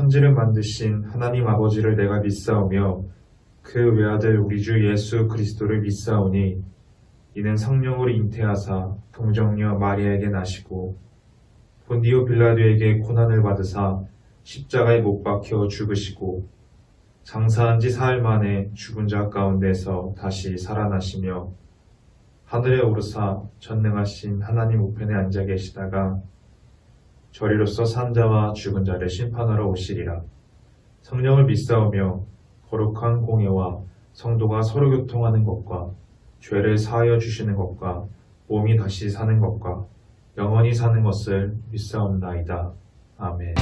천지를 만드신 하나님 아버지를 내가 믿사오며 그 외아들 우리 주 예수 그리스도를 믿사오니 이는 성령으로 잉태하사 동정녀 마리아에게 나시고 본디오 빌라도에게 고난을 받으사 십자가에 못 박혀 죽으시고 장사한 지 사흘 만에 죽은 자 가운데서 다시 살아나시며 하늘에 오르사 전능하신 하나님 우편에 앉아 계시다가 저리로서 산자와 죽은 자를 심판하러 오시리라. 성령을 믿사오며 거룩한 공예와 성도가 서로 교통하는 것과 죄를 사하여 주시는 것과 몸이 다시 사는 것과 영원히 사는 것을 믿사옵나이다. 아멘.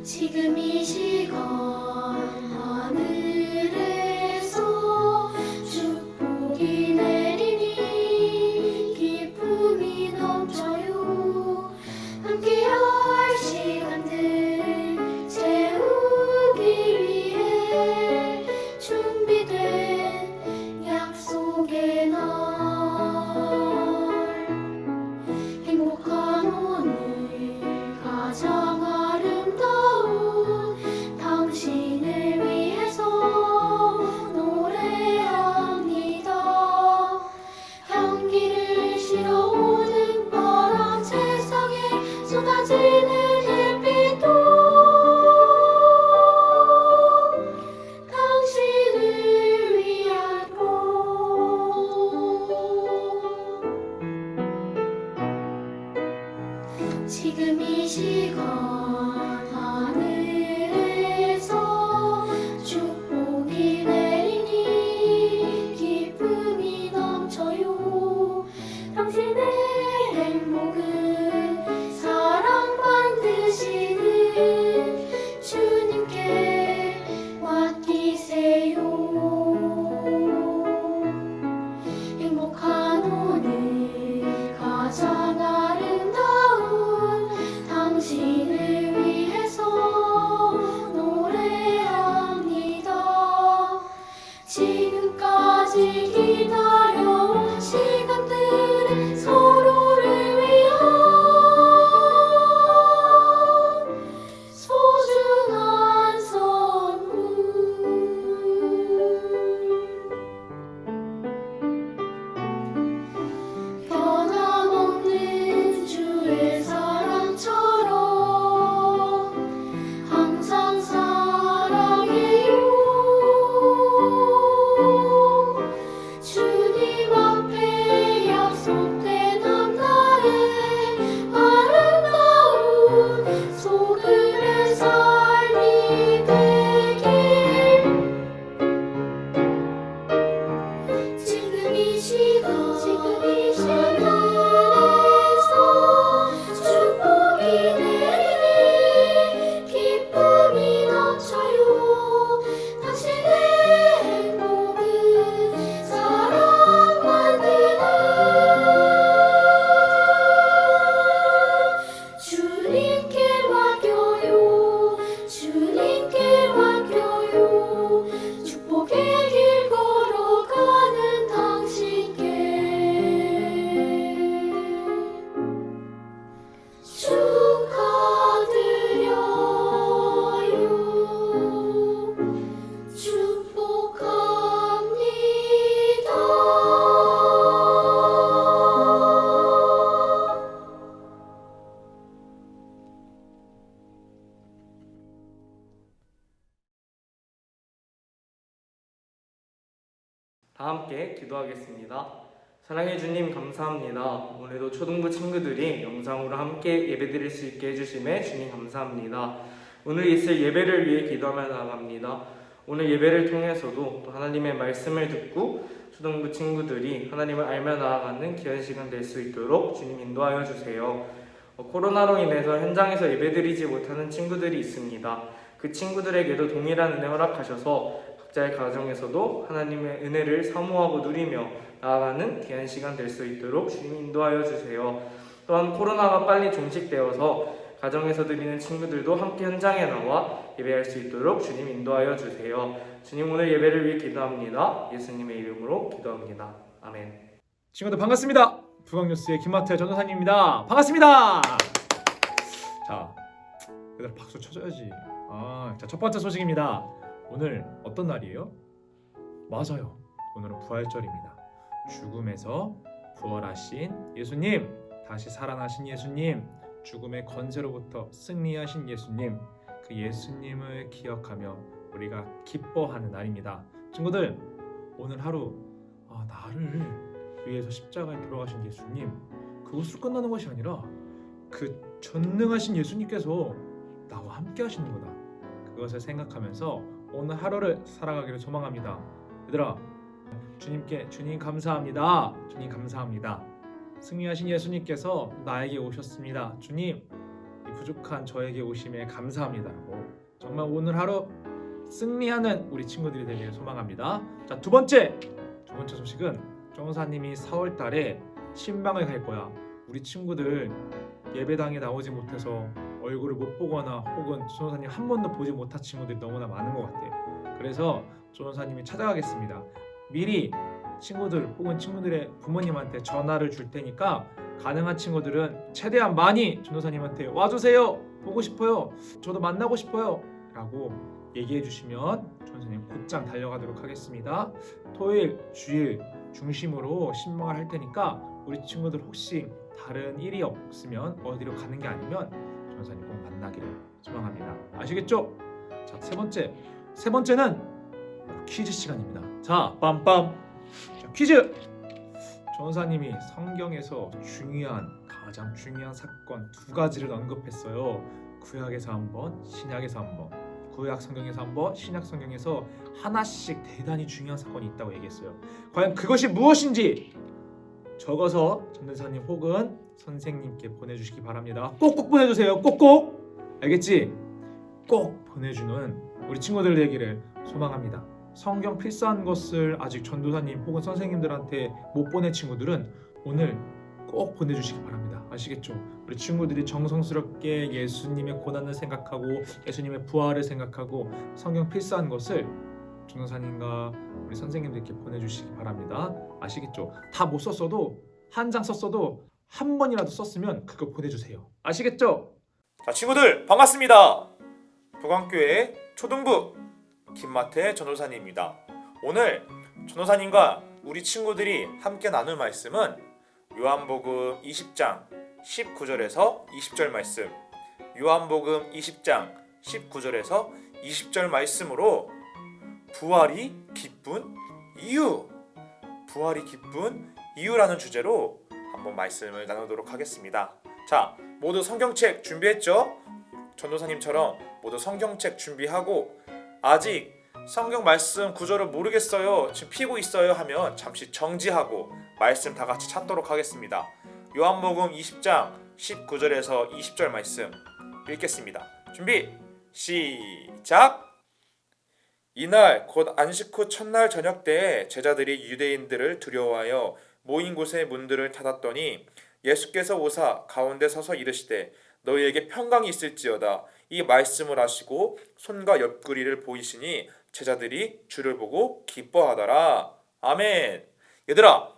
지금 이 시간 하늘에서 축복이 내리니 기쁨이 넘쳐요. 함께할 시간들 채우기 위해 준비된 약속의 날, 행복한 오늘 가장 아름다운 당신을 위해서 노래합니다. 향기를 실어오는 바람, 세상에 쏟아지는 햇빛도 당신을 위한 곳. 지금 이 시간 하늘에서 축복이 내리니 기쁨이 넘쳐요. 당신의 행복은 사랑 만드시는 주님께 맡기세요. 행복한 오늘 가장 아름다운 당신을 위해서 노래합니다. 지금까지 기다려온 시간들은 서로를 위한 소중한 선물. 변함없는 주의 사랑처럼 항상 사랑해요. 주님 앞에 약속된 한날의 아름다운 소금의 삶이 되길. 지금 이 시간 하늘에서 축복이 내리니 기쁨이 넘쳐요. 당신의 행복은 사랑 만드는 주님께 맡겨요. 주님께 맡겨요. 축복의 길 걸어가는 당신께 축하드려요. 축복합니다. 다 함께 기도하겠습니다. 사랑해 주님 감사합니다. 오늘도 초등부 친구들이 영상으로 함께 예배드릴 수 있게 해주심에 주님 감사합니다. 오늘 있을 예배를 위해 기도하며 나아갑니다. 오늘 예배를 통해서도 또 하나님의 말씀을 듣고 초등부 친구들이 하나님을 알며 나아가는 귀한 시간 될 수 있도록 주님 인도하여 주세요. 코로나로 인해서 현장에서 예배드리지 못하는 친구들이 있습니다. 그 친구들에게도 동일한 은혜 허락하셔서 각자의 가정에서도 하나님의 은혜를 사모하고 누리며 나아가는 귀한 시간 될 수 있도록 주님 인도하여 주세요. 또한 코로나가 빨리 종식되어서 가정에서 드리는 친구들도 함께 현장에 나와 예배할 수 있도록 주님 인도하여 주세요. 주님 오늘 예배를 위해 기도합니다. 예수님의 이름으로 기도합니다. 아멘. 친구들 반갑습니다. 부강뉴스의 김마태 전도사님입니다. 반갑습니다. 자, 얘들아 박수 쳐줘야지. 자, 첫 번째 소식입니다. 오늘 어떤 날이에요? 맞아요. 오늘은 부활절입니다. 죽음에서 부활하신 예수님, 다시 살아나신 예수님, 죽음의 권세로부터 승리하신 예수님, 그 예수님을 기억하며 우리가 기뻐하는 날입니다. 친구들, 오늘 하루 나를 위해서 십자가에 돌아가신 예수님, 그것으로 끝나는 것이 아니라 그 전능하신 예수님께서 나와 함께 하시는 거다. 그것을 생각하면서 오늘 하루를 살아가기를 소망합니다. 얘들아, 주님께 주님 감사합니다. 주님 감사합니다. 승리하신 예수님께서 나에게 오셨습니다. 주님, 이 부족한 저에게 오심에 감사합니다라고 정말 오늘 하루 승리하는 우리 친구들이 되기를 소망합니다. 자, 두 번째 소식은 전도사님이 4월 달에 신방을 갈 거야. 우리 친구들 예배당에 나오지 못해서 얼굴을 못 보거나 혹은 전도사님 한 번도 보지 못한 친구들이 너무나 많은 것 같아요. 그래서 전도사님이 찾아가겠습니다. 미리 친구들 혹은 친구들의 부모님한테 전화를 줄 테니까 가능한 친구들은 최대한 많이 전도사님한테 와주세요. 보고 싶어요. 저도 만나고 싶어요. 라고 얘기해 주시면 전도사님 곧장 달려가도록 하겠습니다. 토요일, 주일 중심으로 신방을 할 테니까 우리 친구들 혹시 다른 일이 없으면 어디로 가는 게 아니면 전도사님 꼭 만나기를 소망합니다. 아시겠죠? 자, 세 번째는 퀴즈 시간입니다. 자, 빰빰. 자, 퀴즈. 전도사님이 성경에서 가장 중요한 사건 두 가지를 언급했어요. 구약에서 한 번, 신약에서 한 번. 구약 성경에서 한 번, 신약 성경에서 하나씩 대단히 중요한 사건이 있다고 얘기했어요. 과연 그것이 무엇인지 적어서 전도사님 혹은 선생님께 보내주시기 바랍니다. 꼭꼭 보내주세요. 꼭꼭. 알겠지? 꼭 보내주는 우리 친구들 되기를 소망합니다. 성경 필사한 것을 아직 전도사님 혹은 선생님들한테 못 보낸 친구들은 오늘 꼭 보내주시기 바랍니다. 아시겠죠? 우리 친구들이 정성스럽게 예수님의 고난을 생각하고 예수님의 부활을 생각하고 성경 필사한 것을 전도사님과 우리 선생님들께 보내주시기 바랍니다. 아시겠죠? 다 못 썼어도 한 장 썼어도 한 번이라도 썼으면 그거 보내주세요. 아시겠죠? 자, 친구들 반갑습니다. 북왕교회 초등부 김마태 전도사님입니다. 오늘 전도사님과 우리 친구들이 함께 나눌 말씀은 요한복음 20장 19절에서 20절 말씀, 요한복음 20장 19절에서 20절 말씀으로 부활이 기쁜 이유라는 주제로 한번 말씀을 나누도록 하겠습니다. 자, 모두 성경책 준비했죠? 전도사님처럼 모두 성경책 준비하고 아직 성경 말씀 구절을 모르겠어요, 지금 피고 있어요 하면 잠시 정지하고 말씀 다 같이 찾도록 하겠습니다. 요한복음 20장 19절에서 20절 말씀 읽겠습니다. 준비 시작. 이날 곧 안식 후 첫날 저녁 때에 제자들이 유대인들을 두려워하여 모인 곳의 문들을 닫았더니 예수께서 오사 가운데 서서 이르시되 너희에게 평강이 있을지어다. 이 말씀을 하시고 손과 옆구리를 보이시니 제자들이 주를 보고 기뻐하더라. 아멘. 얘들아,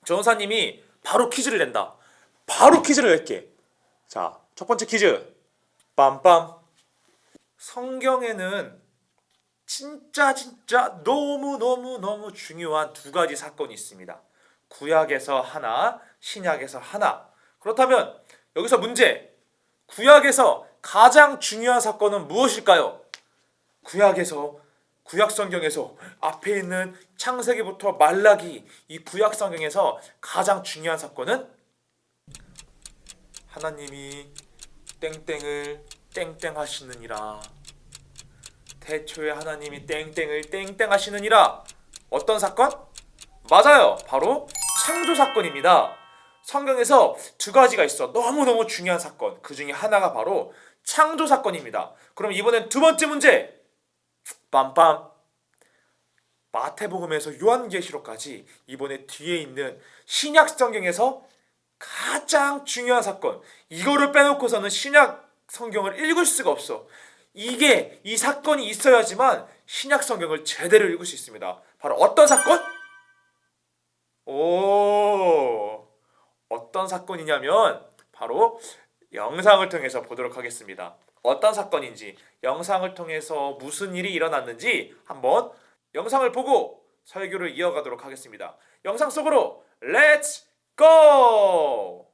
전도사님이 바로 퀴즈를 낸다. 바로 퀴즈를 낼게. 자, 첫 번째 퀴즈. 빰빰. 성경에는 진짜 너무 중요한 두 가지 사건이 있습니다. 구약에서 하나, 신약에서 하나. 그렇다면 여기서 문제. 구약에서 가장 중요한 사건은 무엇일까요? 구약 성경에서 앞에 있는 창세기부터 말라기, 이 구약 성경에서 가장 중요한 사건은 하나님이 땡땡을 땡땡 하시느니라. 태초에 하나님이 땡땡을 땡땡 하시느니라. 어떤 사건? 맞아요. 바로 창조 사건입니다. 성경에서 두 가지가 있어. 너무너무 중요한 사건. 그 중에 하나가 바로 창조 사건입니다. 그럼 이번엔 두 번째 문제. 빰빰. 마태복음에서 요한계시록까지 이번에 뒤에 있는 신약 성경에서 가장 중요한 사건. 이거를 빼놓고서는 신약 성경을 읽을 수가 없어. 이 사건이 있어야지만 신약 성경을 제대로 읽을 수 있습니다. 바로 어떤 사건? 어떤 사건이냐면 바로 영상을 통해서 보도록 하겠습니다. 어떤 사건인지, 영상을 통해서 무슨 일이 일어났는지 한번 영상을 보고 설교를 이어가도록 하겠습니다. 영상 속으로 렛츠 고!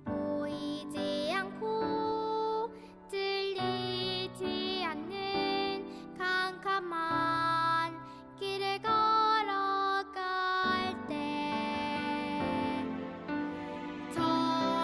보이지 않고 들리지 않는 캄캄한 길을 걸어갈 때 저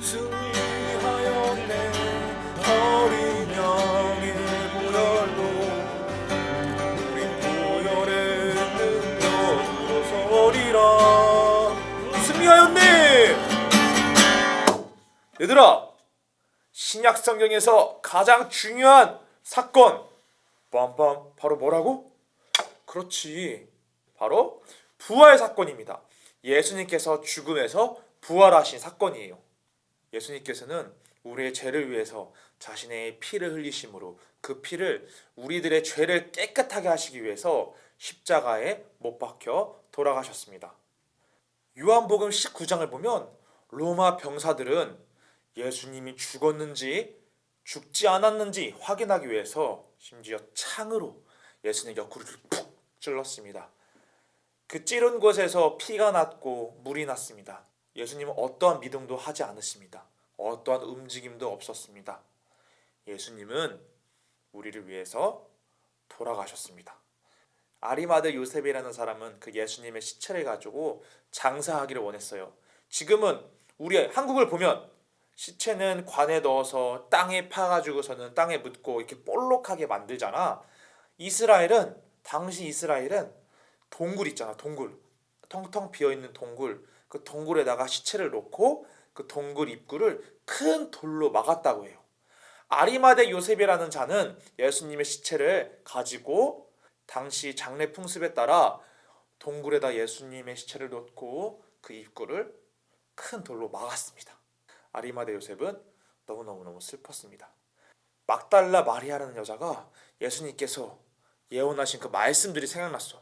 승리하였네. 어린 양의 보혈로 우린 보혈의 능력으로 서리라. 승리하였네. 얘들아, 신약 성경에서 가장 중요한 사건 빰빰 바로 뭐라고? 그렇지, 바로 부활 사건입니다. 예수님께서 죽음에서 부활하신 사건이에요. 예수님께서는 우리의 죄를 위해서 자신의 피를 흘리심으로 그 피를 우리들의 죄를 깨끗하게 하시기 위해서 십자가에 못 박혀 돌아가셨습니다. 요한복음 19장을 보면 로마 병사들은 예수님이 죽었는지 죽지 않았는지 확인하기 위해서 심지어 창으로 예수님의 옆구리를 푹 찔렀습니다. 그 찌른 곳에서 피가 났고 물이 났습니다. 예수님은 어떠한 미동도 하지 않으십니다. 어떠한 움직임도 없었습니다. 예수님은 우리를 위해서 돌아가셨습니다. 아리마대 요셉이라는 사람은 그 예수님의 시체를 가지고 장사하기를 원했어요. 지금은 우리 한국을 보면 시체는 관에 넣어서 땅에 파가지고서는 땅에 묻고 이렇게 볼록하게 만들잖아. 당시 이스라엘은 동굴 있잖아. 동굴, 텅텅 비어있는 동굴, 그 동굴에다가 시체를 놓고 그 동굴 입구를 큰 돌로 막았다고 해요. 아리마대 요셉이라는 자는 예수님의 시체를 가지고 당시 장례 풍습에 따라 동굴에다 예수님의 시체를 놓고 그 입구를 큰 돌로 막았습니다. 아리마대 요셉은 너무너무 슬펐습니다. 막달라 마리아라는 여자가 예수님께서 예언하신 그 말씀들이 생각났어.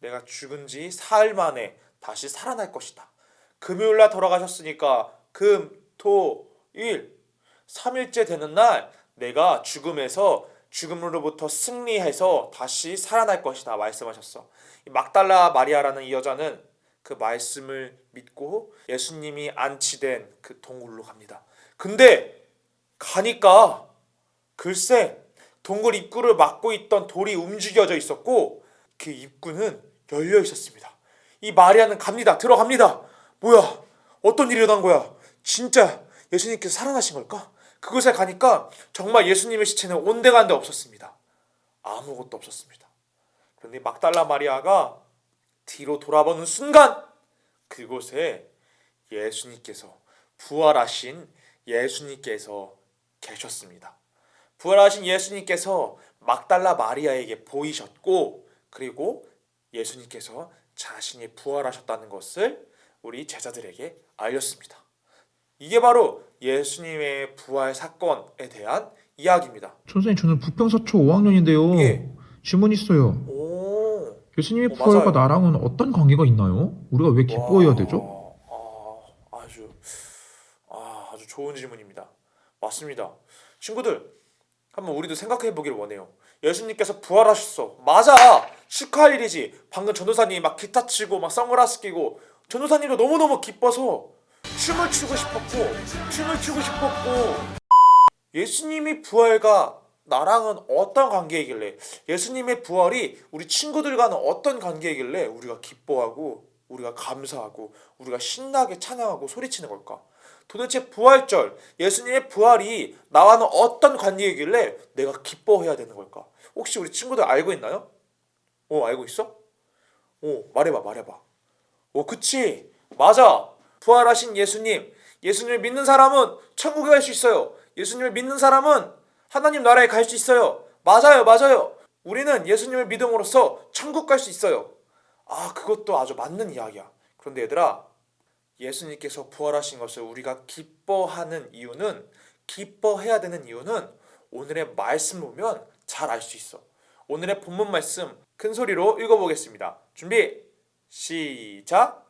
내가 죽은 지 사흘 만에 다시 살아날 것이다. 금요일날 돌아가셨으니까 금, 토, 일 3일째 되는 날 내가 죽음으로부터 승리해서 다시 살아날 것이다 말씀하셨어. 막달라 마리아라는 이 여자는 그 말씀을 믿고 예수님이 안치된 그 동굴로 갑니다. 근데 가니까 글쎄 동굴 입구를 막고 있던 돌이 움직여져 있었고 그 입구는 열려 있었습니다. 이 마리아는 들어갑니다. 뭐야? 어떤 일이 일어난 거야? 진짜 예수님께서 살아나신 걸까? 그곳에 가니까 정말 예수님의 시체는 온데간데 없었습니다. 아무것도 없었습니다. 그런데 막달라 마리아가 뒤로 돌아보는 순간 그곳에 부활하신 예수님께서 계셨습니다. 부활하신 예수님께서 막달라 마리아에게 보이셨고 그리고 예수님께서 자신이 부활하셨다는 것을 우리 제자들에게 알렸습니다. 이게 바로 예수님의 부활 사건에 대한 이야기입니다. 선생님, 저는 부평사초 5학년인데요. 예. 질문 있어요. 오, 예수님의 맞아요. 부활과 나랑은 어떤 관계가 있나요? 우리가 왜 기뻐해야 되죠? 아주 좋은 질문입니다. 맞습니다. 친구들, 한번 우리도 생각해 보기를 원해요. 예수님께서 부활하셨어. 맞아. 축하할 일이지. 방금 전도사님이 막 기타 치고 막 선글라스 끼고 전도사님도 너무너무 기뻐서 춤을 추고 싶었고 예수님이 부활과 나랑은 어떤 관계이길래 예수님의 부활이 우리 친구들과는 어떤 관계이길래 우리가 기뻐하고 우리가 감사하고 우리가 신나게 찬양하고 소리치는 걸까? 도대체 부활절 예수님의 부활이 나와는 어떤 관계이길래 내가 기뻐해야 되는 걸까? 혹시 우리 친구들 알고 있나요? 알고 있어? 말해봐. 그치? 맞아. 부활하신 예수님을 믿는 사람은 천국에 갈 수 있어요. 예수님을 믿는 사람은 하나님 나라에 갈 수 있어요. 맞아요. 우리는 예수님을 믿음으로써 천국 갈 수 있어요. 그것도 아주 맞는 이야기야. 그런데 얘들아, 예수님께서 부활하신 것을 우리가 기뻐해야 되는 이유는 오늘의 말씀을 보면 잘 알 수 있어. 오늘의 본문 말씀 큰 소리로 읽어보겠습니다. 준비, 시작!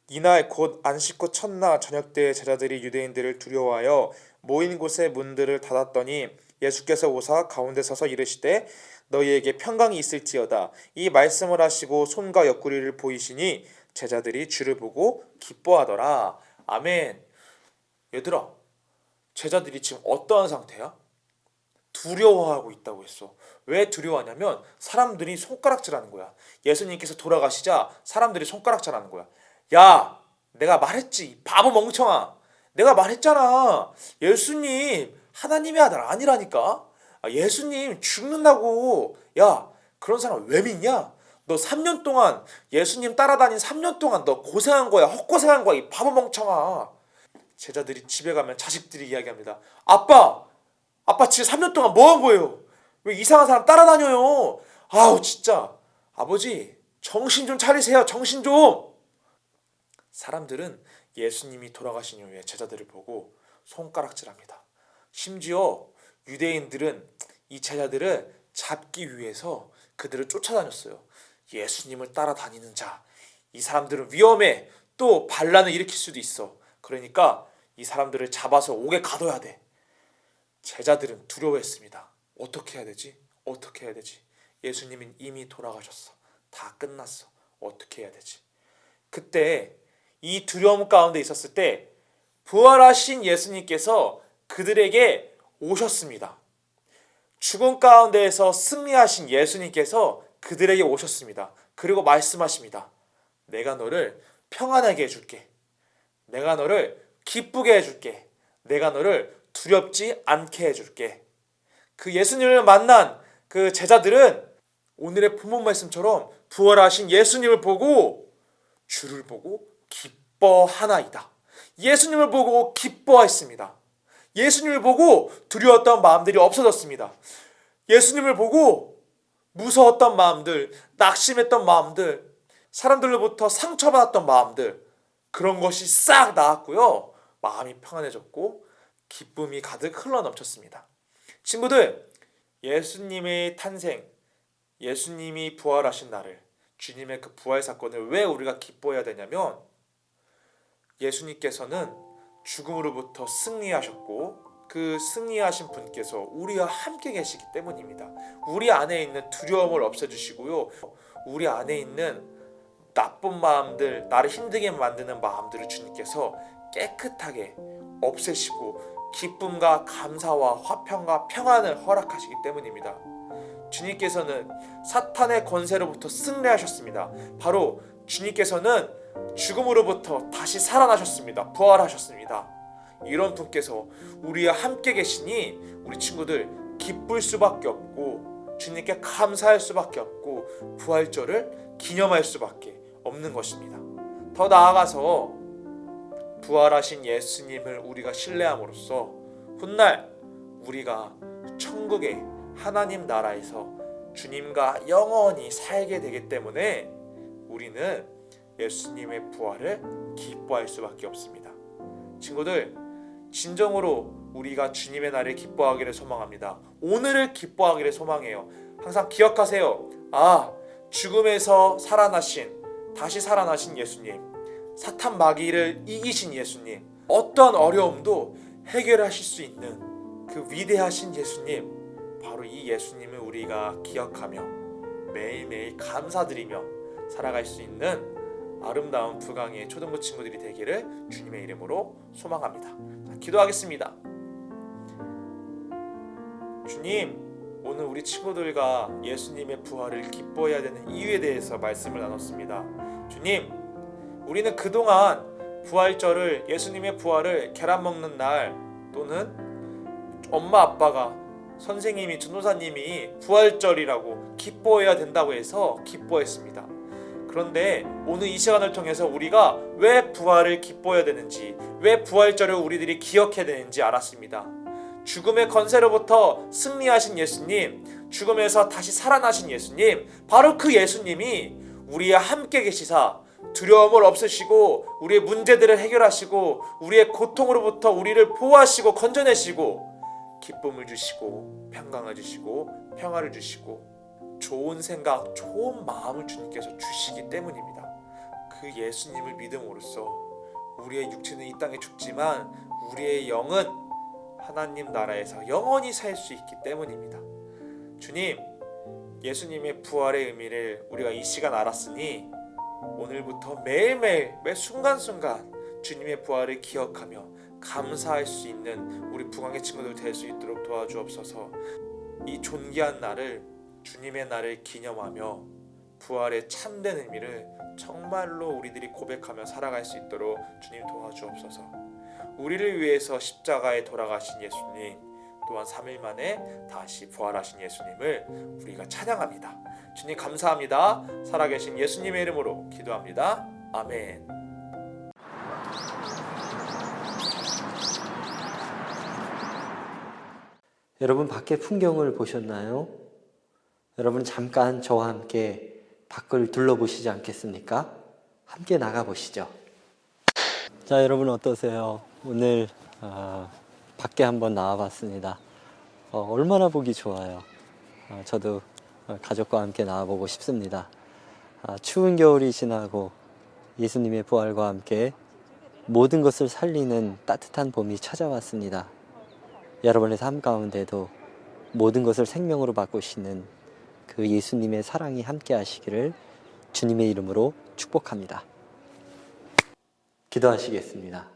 이날 곧 안식 후 첫날 저녁 때 제자들이 유대인들을 두려워하여 모인 곳의 문들을 닫았더니 예수께서 오사 가운데 서서 이르시되 너희에게 평강이 있을지어다. 이 말씀을 하시고 손과 옆구리를 보이시니 제자들이 주를 보고 기뻐하더라. 아멘. 얘들아, 제자들이 지금 어떠한 상태야? 두려워하고 있다고 했어. 왜 두려워하냐면 사람들이 손가락질하는 거야. 예수님께서 돌아가시자 사람들이 손가락질하는 거야. 야, 내가 말했지, 바보 멍청아. 내가 말했잖아. 예수님 하나님의 아들 아니라니까. 예수님 죽는다고. 야, 그런 사람 왜 믿냐? 너 3년 동안 예수님 따라다닌 3년 동안 너 고생한 거야. 헛고생한 거야. 이 바보 멍청아. 제자들이 집에 가면 자식들이 이야기합니다. 아빠 지금 3년 동안 뭐 한 거예요? 왜 이상한 사람 따라다녀요? 아우 진짜. 아버지 정신 좀 차리세요. 정신 좀. 사람들은 예수님이 돌아가신 이후에 제자들을 보고 손가락질합니다. 심지어 유대인들은 이 제자들을 잡기 위해서 그들을 쫓아다녔어요. 예수님을 따라다니는 자, 이 사람들은 위험해. 또 반란을 일으킬 수도 있어. 그러니까 이 사람들을 잡아서 옥에 가둬야 돼. 제자들은 두려워했습니다. 어떻게 해야 되지? 어떻게 해야 되지? 예수님은 이미 돌아가셨어. 다 끝났어. 어떻게 해야 되지? 그때 이 두려움 가운데 있었을 때 부활하신 예수님께서 그들에게 오셨습니다. 죽음 가운데에서 승리하신 예수님께서 그들에게 오셨습니다. 그리고 말씀하십니다. 내가 너를 평안하게 해줄게. 내가 너를 기쁘게 해줄게. 내가 너를 두렵지 않게 해줄게. 그 예수님을 만난 그 제자들은 오늘의 본문 말씀처럼 부활하신 예수님을 보고 주를 보고 기뻐하나이다. 예수님을 보고 기뻐했습니다. 예수님을 보고 두려웠던 마음들이 없어졌습니다. 예수님을 보고 무서웠던 마음들, 낙심했던 마음들, 사람들로부터 상처받았던 마음들, 그런 것이 싹 나았고요. 마음이 평안해졌고 기쁨이 가득 흘러넘쳤습니다. 친구들, 예수님의 탄생, 예수님이 부활하신 날을, 주님의 그 부활 사건을 왜 우리가 기뻐해야 되냐면 예수님께서는 죽음으로부터 승리하셨고 그 승리하신 분께서 우리와 함께 계시기 때문입니다. 우리 안에 있는 두려움을 없애주시고요. 우리 안에 있는 나쁜 마음들, 나를 힘들게 만드는 마음들을 주님께서 깨끗하게 없애시고 기쁨과 감사와 화평과 평안을 허락하시기 때문입니다. 주님께서는 사탄의 권세로부터 승리하셨습니다. 바로 주님께서는 죽음으로부터 다시 살아나셨습니다. 부활하셨습니다. 이런 분께서 우리와 함께 계시니 우리 친구들 기쁠 수밖에 없고 주님께 감사할 수밖에 없고 부활절을 기념할 수밖에 없는 것입니다. 더 나아가서 부활하신 예수님을 우리가 신뢰함으로써 훗날 우리가 천국의 하나님 나라에서 주님과 영원히 살게 되기 때문에 우리는 예수님의 부활을 기뻐할 수밖에 없습니다. 친구들, 진정으로 우리가 주님의 날을 기뻐하기를 소망합니다. 오늘을 기뻐하기를 소망해요. 항상 기억하세요. 죽음에서 다시 살아나신 예수님, 사탄 마귀를 이기신 예수님, 어떤 어려움도 해결하실 수 있는 그 위대하신 예수님, 바로 이 예수님을 우리가 기억하며 매일매일 감사드리며 살아갈 수 있는 아름다운 부강의 초등부 친구들이 되기를 주님의 이름으로 소망합니다. 자, 기도하겠습니다. 주님, 오늘 우리 친구들과 예수님의 부활을 기뻐해야 되는 이유에 대해서 말씀을 나눴습니다. 주님, 우리는 그동안 부활절을, 예수님의 부활을 계란 먹는 날 또는 엄마 아빠가, 선생님이, 전도사님이 부활절이라고 기뻐해야 된다고 해서 기뻐했습니다. 그런데 오늘 이 시간을 통해서 우리가 왜 부활을 기뻐해야 되는지, 왜 부활절을 우리들이 기억해야 되는지 알았습니다. 죽음의 권세로부터 승리하신 예수님, 죽음에서 다시 살아나신 예수님, 바로 그 예수님이 우리와 함께 계시사 두려움을 없애시고 우리의 문제들을 해결하시고 우리의 고통으로부터 우리를 보호하시고 건져내시고 기쁨을 주시고 평강을 주시고 평화를 주시고 좋은 생각, 좋은 마음을 주님께서 주시기 때문입니다. 그 예수님을 믿음으로써 우리의 육체는 이 땅에 죽지만 우리의 영은 하나님 나라에서 영원히 살 수 있기 때문입니다. 주님, 예수님의 부활의 의미를 우리가 이 시간 알았으니 오늘부터 매일매일 매 순간순간 주님의 부활을 기억하며 감사할 수 있는 우리 부강의 친구들 될 수 있도록 도와주옵소서. 이 존귀한 날을, 주님의 날을 기념하며 부활의 참된 의미를 정말로 우리들이 고백하며 살아갈 수 있도록 주님 도와주옵소서. 우리를 위해서 십자가에 돌아가신 예수님, 또한 3일 만에 다시 부활하신 예수님을 우리가 찬양합니다. 주님 감사합니다. 살아계신 예수님의 이름으로 기도합니다. 아멘. 여러분 밖에 풍경을 보셨나요? 여러분 잠깐 저와 함께 밖을 둘러보시지 않겠습니까? 함께 나가보시죠. 자, 여러분 어떠세요? 오늘 밖에 한번 나와봤습니다. 얼마나 보기 좋아요. 저도 가족과 함께 나와보고 싶습니다. 추운 겨울이 지나고 예수님의 부활과 함께 모든 것을 살리는 따뜻한 봄이 찾아왔습니다. 여러분의 삶 가운데도 모든 것을 생명으로 바꾸시는 그 예수님의 사랑이 함께 하시기를 주님의 이름으로 축복합니다. 기도하시겠습니다.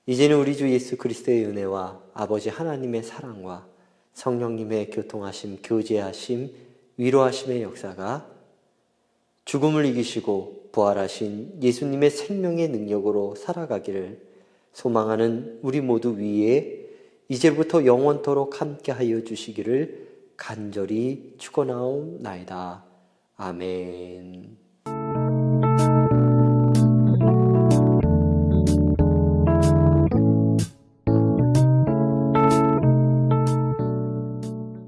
이제는 우리 주 예수 그리스도의 은혜와 아버지 하나님의 사랑과 성령님의 교통하심, 교제하심, 위로하심의 역사가 죽음을 이기시고 부활하신 예수님의 생명의 능력으로 살아가기를 소망하는 우리 모두 위에 이제부터 영원토록 함께하여 주시기를 간절히 축원하옵나이다. 아멘.